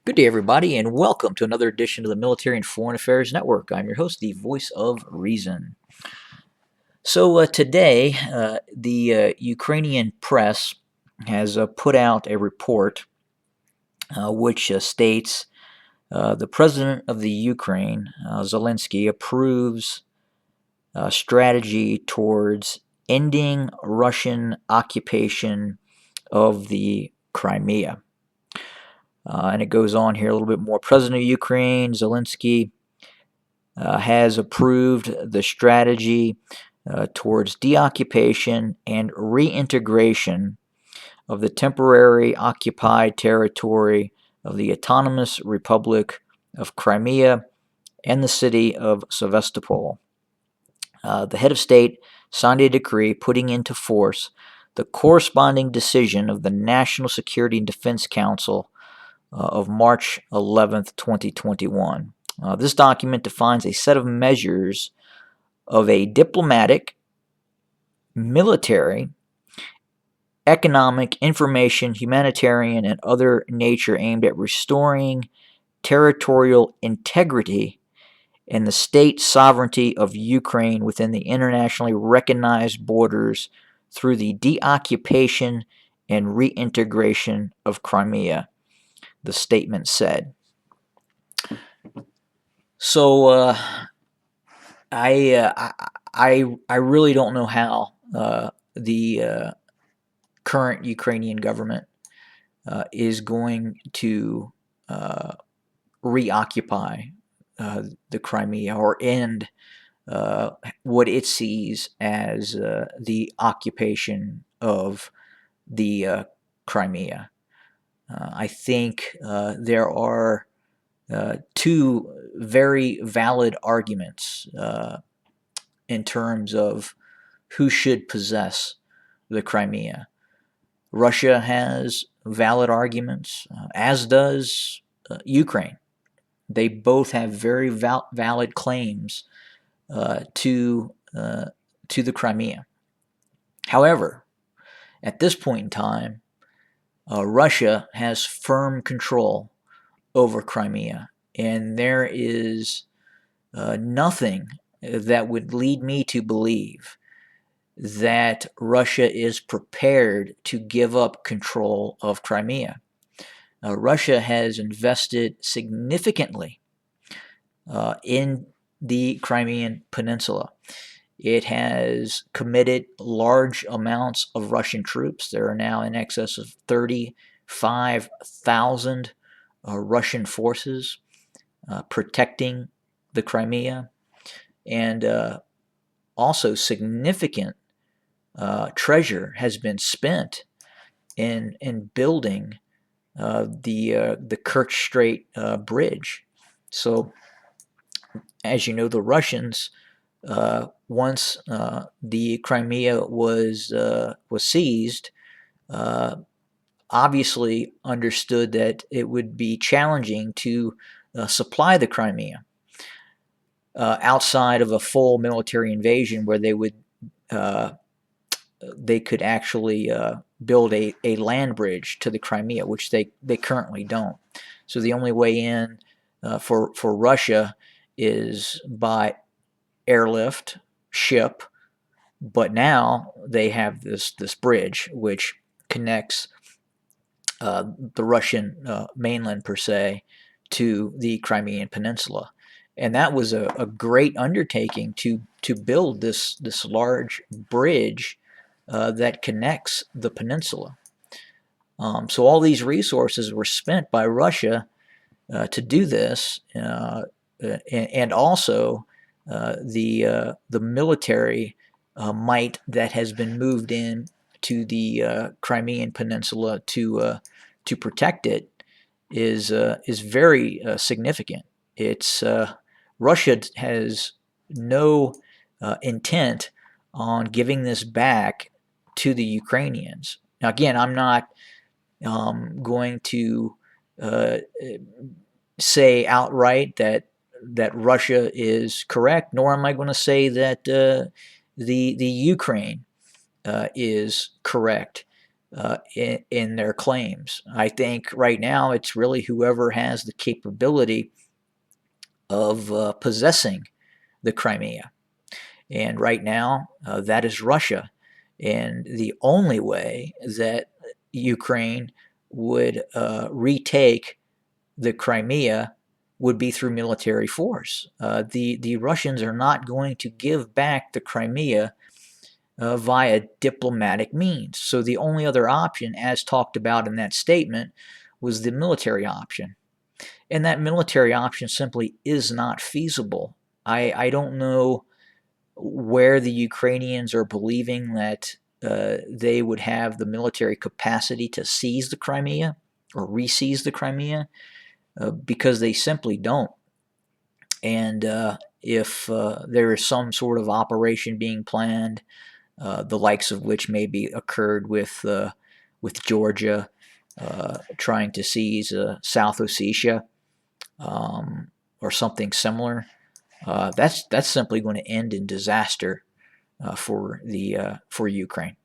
Good day, everybody, and welcome to another edition of the Military and Foreign Affairs Network. I'm your host, the voice of reason. So, today, the Ukrainian press has put out a report which states the president of the Ukraine, Zelensky, approves strategy towards ending Russian occupation of the Crimea. And it goes on here a little bit more. President of Ukraine, Zelensky, has approved the strategy towards deoccupation and reintegration of the temporary occupied territory of the Autonomous Republic of Crimea and the city of Sevastopol. The head of state signed a decree putting into force the corresponding decision of the National Security and Defense Council of March 11th, 2021. This document defines a set of measures of a diplomatic, military, economic, information, humanitarian, and other nature aimed at restoring territorial integrity and the state sovereignty of Ukraine within the internationally recognized borders through the deoccupation and reintegration of Crimea, the statement said. So I really don't know how the current Ukrainian government is going to reoccupy the Crimea or end what it sees as the occupation of the Crimea. I think there are two very valid arguments in terms of who should possess the Crimea. Russia has valid arguments, as does Ukraine. They both have very valid claims to the Crimea. However, at this point in time, Russia has firm control over Crimea, and there is nothing that would lead me to believe that Russia is prepared to give up control of Crimea. Russia has invested significantly in the Crimean Peninsula. It has committed large amounts of Russian troops. There are now in excess of 35,000 Russian forces protecting the Crimea, and also significant treasure has been spent in building the Kerch Strait bridge. So, as you know, the Russians, once the Crimea was seized, obviously understood that it would be challenging to supply the Crimea outside of a full military invasion, where they could actually build a land bridge to the Crimea, which they currently don't. So the only way in for Russia is by airlift, ship, but now they have this bridge which connects the Russian mainland per se to the Crimean Peninsula, and that was a great undertaking to build this large bridge that connects the peninsula. So all these resources were spent by Russia to do this, and also the military might that has been moved in to the Crimean Peninsula to protect it is very significant. It's Russia has no intent on giving this back to the Ukrainians. Now, again, I'm not going to say outright that Russia is correct, nor am I going to say that the Ukraine is correct in their claims. I think right now it's really whoever has the capability of possessing the Crimea. And right now, that is Russia. And the only way that Ukraine would retake the Crimea would be through military force. The Russians are not going to give back the Crimea via diplomatic means. So the only other option, as talked about in that statement, was the military option. And that military option simply is not feasible. I don't know where the Ukrainians are believing that they would have the military capacity to seize the Crimea or re-seize the Crimea, because they simply don't. And if there is some sort of operation being planned, the likes of which maybe occurred with Georgia trying to seize South Ossetia, or something similar, that's simply going to end in disaster for Ukraine.